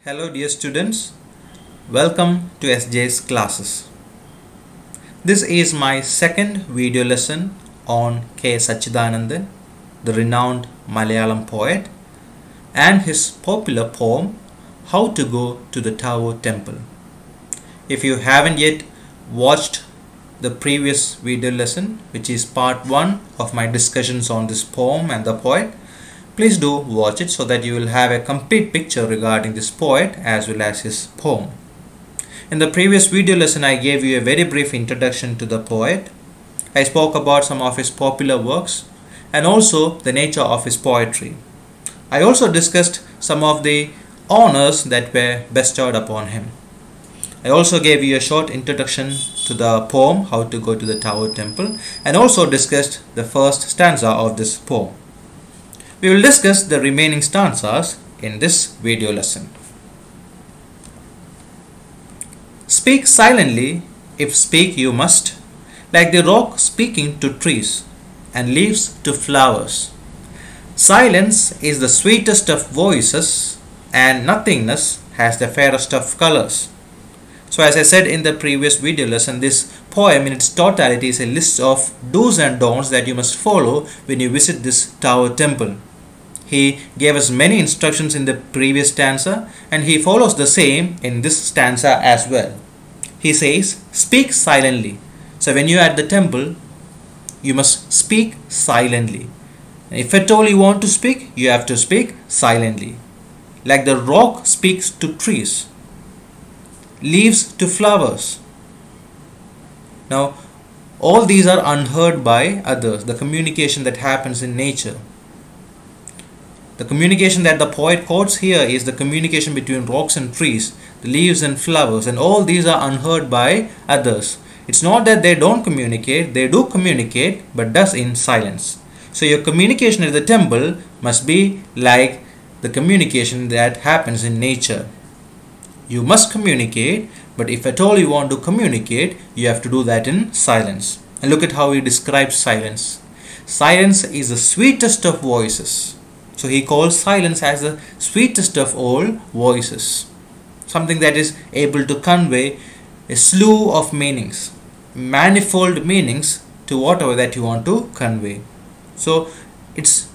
Hello dear students, welcome to SJ's classes. This is my second video lesson on Satchidanandan, the renowned Malayalam poet, and his popular poem How to Go to the Tao Temple. If you haven't yet watched the previous video lesson, which is part 1 of my discussions on this poem and the poet, please do watch it so that you will have a complete picture regarding this poet as well as his poem. In the previous video lesson, I gave you a very brief introduction to the poet. I spoke about some of his popular works and also the nature of his poetry. I also discussed some of the honors that were bestowed upon him. I also gave you a short introduction to the poem How to Go to the Tao Temple and also discussed the first stanza of this poem. We will discuss the remaining stanzas in this video lesson. Speak silently, if speak you must, like the rock speaking to trees and leaves to flowers. Silence is the sweetest of voices, and nothingness has the fairest of colors. So as I said in the previous video lesson, this poem in its totality is a list of do's and don'ts that you must follow when you visit this Tao Temple. He gave us many instructions in the previous stanza and he follows the same in this stanza as well. He says, speak silently. So when you are at the temple, you must speak silently. And if at all you want to speak, you have to speak silently. Like the rock speaks to trees, leaves to flowers. Now, all these are unheard by others, the communication that happens in nature. The communication that the poet quotes here is the communication between rocks and trees, the leaves and flowers, and all these are unheard by others. It's not that they don't communicate, they do communicate, but does in silence. So your communication at the temple must be like the communication that happens in nature. You must communicate, but if at all you want to communicate, you have to do that in silence. And look at how he describes silence. Silence is the sweetest of voices. So he calls silence as the sweetest of all voices. Something that is able to convey a slew of meanings, manifold meanings to whatever that you want to convey. So it's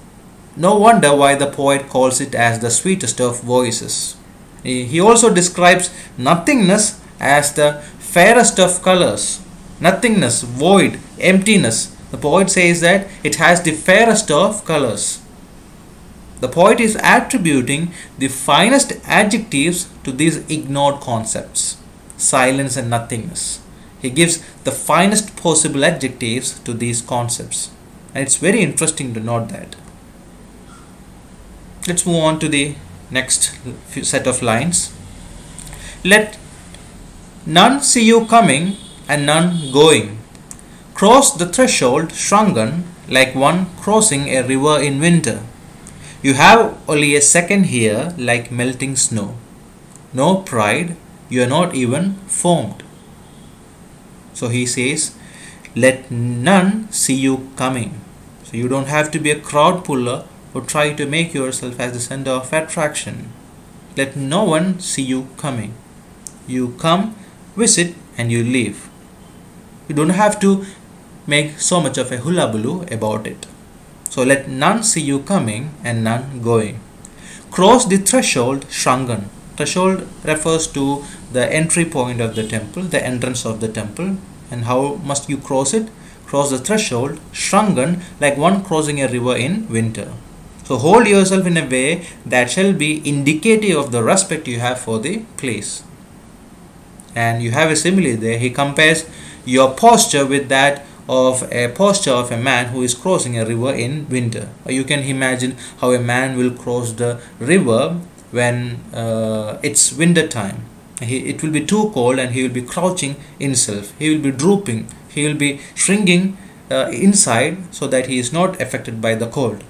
no wonder why the poet calls it as the sweetest of voices. He also describes nothingness as the fairest of colors. Nothingness, void, emptiness. The poet says that it has the fairest of colors. The poet is attributing the finest adjectives to these ignored concepts, silence and nothingness. He gives the finest possible adjectives to these concepts. And it's very interesting to note that. Let's move on to the next set of lines. Let none see you coming and none going. Cross the threshold shrunken like one crossing a river in winter. You have only a second here like melting snow. No pride, you are not even formed. So he says, let none see you coming. So you don't have to be a crowd puller or try to make yourself as the center of attraction. Let no one see you coming. You come, visit, and you leave. You don't have to make so much of a hullabaloo about it. So let none see you coming and none going. Cross the threshold shrunken. Threshold refers to the entry point of the temple, the entrance of the temple. And how must you cross it? Cross the threshold shrunken like one crossing a river in winter. So hold yourself in a way that shall be indicative of the respect you have for the place. And you have a simile there. He compares your posture with that of a posture of a man who is crossing a river in winter. You can imagine how a man will cross the river when it's winter time. It will be too cold and he will be crouching himself. He will be drooping. He will be shrinking inside so that he is not affected by the cold.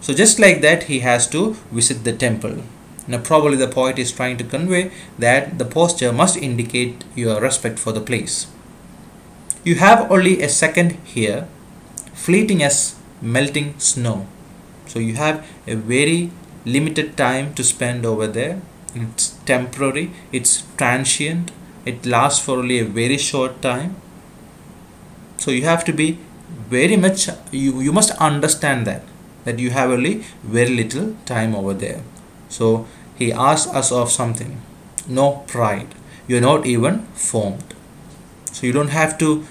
So just like that, he has to visit the temple. Now probably the poet is trying to convey that the posture must indicate your respect for the place. You have only a second here, fleeting as melting snow. So you have a very limited time to spend over there. It's temporary, it's transient, it lasts for only a very short time. So you have to be very much, you must understand that you have only very little time over there. So he asks us of something. No pride. You're not even formed. So you don't have to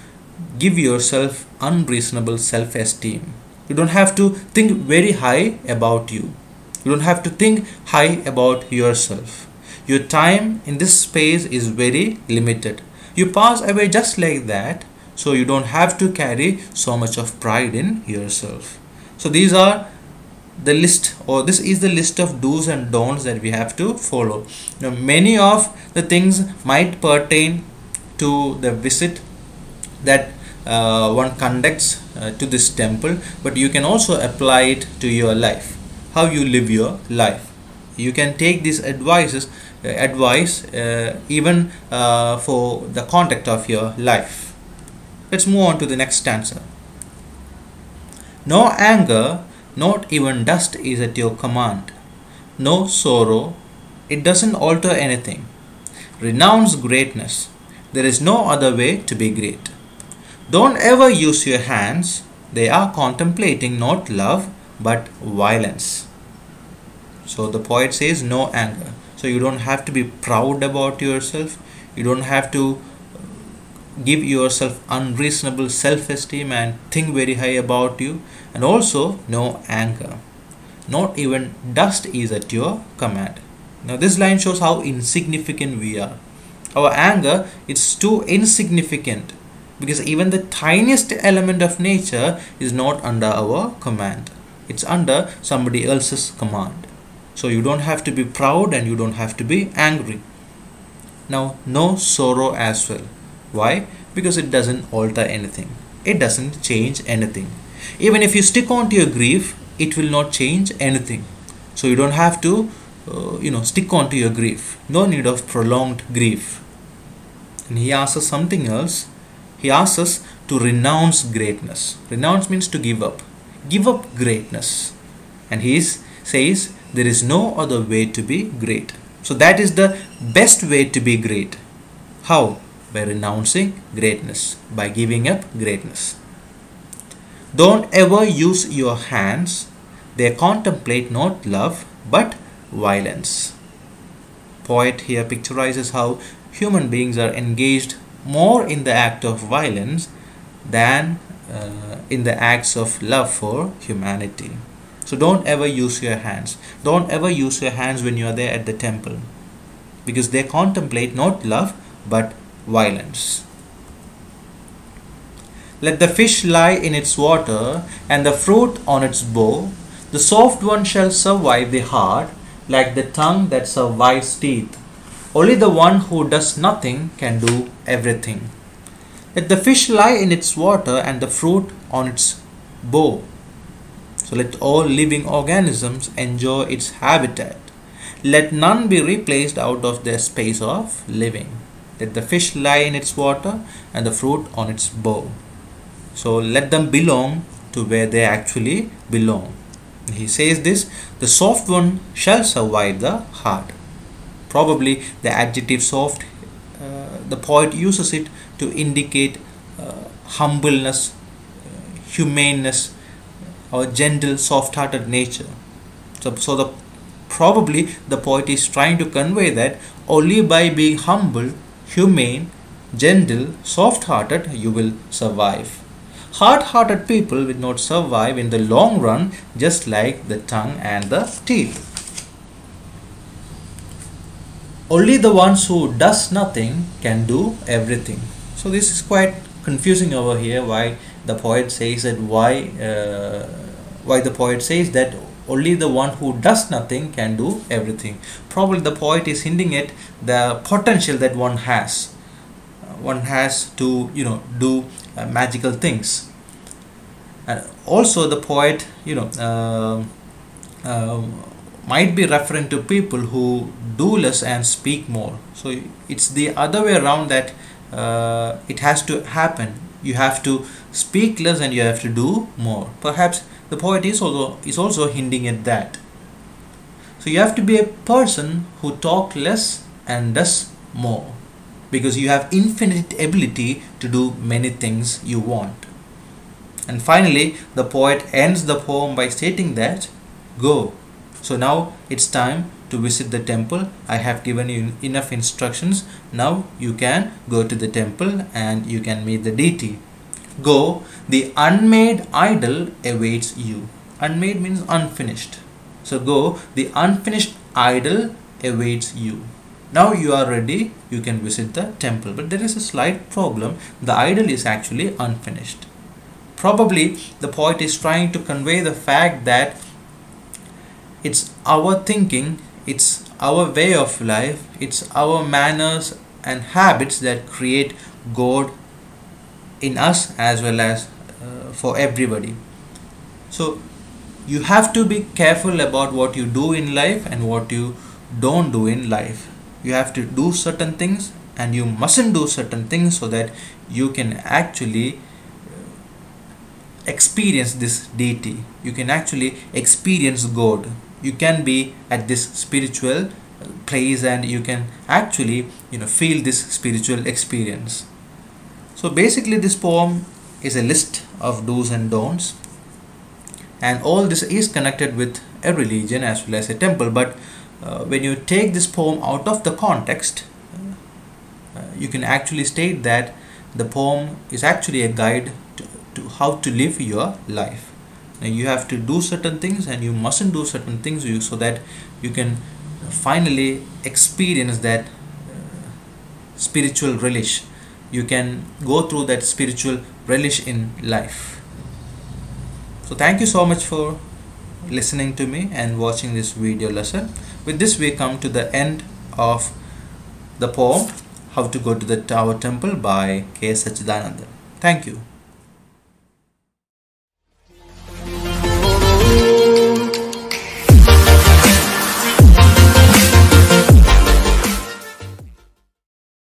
give yourself unreasonable self-esteem. You don't have to think very high about you. You don't have to think high about yourself. Your time in this space is very limited. You pass away just like that, so you don't have to carry so much of pride in yourself. So these are the list, or this is the list of do's and don'ts that we have to follow. Now, many of the things might pertain to the visit that one conducts to this temple, but you can also apply it to your life, how you live your life. You can take these advice even for the conduct of your life. Let's move on to the next stanza. No anger, not even dust is at your command. No sorrow, it doesn't alter anything. Renounce greatness. There is no other way to be great. Don't ever use your hands. They are contemplating not love but violence. So the poet says no anger. So you don't have to be proud about yourself. You don't have to give yourself unreasonable self-esteem and think very high about you. And also no anger. Not even dust is at your command. Now this line shows how insignificant we are. Our anger is too insignificant, because even the tiniest element of nature is not under our command. It's under somebody else's command. So you don't have to be proud and you don't have to be angry. Now, no sorrow as well. Why? Because it doesn't alter anything. It doesn't change anything. Even if you stick on to your grief, it will not change anything. So you don't have to stick on to your grief. No need of prolonged grief. And he asks us something else. He asks us to renounce greatness. Renounce means to give up. Give up greatness. And he says there is no other way to be great. So that is the best way to be great. How? By renouncing greatness. By giving up greatness. Don't ever use your hands. They contemplate not love but violence. Poet here picturizes how human beings are engaged more in the act of violence than in the acts of love for humanity. So don't ever use your hands. Don't ever use your hands when you are there at the temple, because they contemplate not love but violence. Let the fish lie in its water and the fruit on its bow. The soft one shall survive the hard, like the tongue that survives teeth. Only the one who does nothing can do everything. Let the fish lie in its water and the fruit on its bow. So let all living organisms enjoy its habitat. Let none be replaced out of their space of living. Let the fish lie in its water and the fruit on its bow. So let them belong to where they actually belong. He says this, the soft one shall survive the hard. Probably the adjective soft, the poet uses it to indicate humbleness, humaneness, or gentle, soft-hearted nature. So probably the poet is trying to convey that only by being humble, humane, gentle, soft-hearted, you will survive. Hard-hearted people will not survive in the long run, just like the tongue and the teeth. Only the ones who does nothing can do everything. So this is quite confusing over here. Why the poet says that? Why the poet says that only the one who does nothing can do everything? Probably the poet is hinting at the potential that one has. One has to do magical things. And also the poet might be referring to people who do less and speak more. So it's the other way around, that it has to happen. You have to speak less and you have to do more. Perhaps the poet is also hinting at that. So So you have to be a person who talk less and does more, because you have infinite ability to do many things you want. And finally, the poet ends the poem by stating that, go. So now it's time to visit the temple. I have given you enough instructions. Now you can go to the temple and you can meet the deity. Go, the unmade idol awaits you. Unmade means unfinished. So go, the unfinished idol awaits you. Now you are ready, you can visit the temple. But there is a slight problem. The idol is actually unfinished. Probably the poet is trying to convey the fact that it's our thinking, it's our way of life, it's our manners and habits that create God in us as well as for everybody. So you have to be careful about what you do in life and what you don't do in life. You have to do certain things and you mustn't do certain things, so that you can actually experience this deity. You can actually experience God. You can be at this spiritual place and you can actually feel this spiritual experience. So basically this poem is a list of do's and don'ts, and all this is connected with a religion as well as a temple. But when you take this poem out of the context, you can actually state that the poem is actually a guide to how to live your life. Now you have to do certain things and you mustn't do certain things, so that you can finally experience that spiritual relish. You can go through that spiritual relish in life. So thank you so much for listening to me and watching this video lesson. With this we come to the end of the poem How to Go to the Tao Temple by Satchidanandan. Thank you.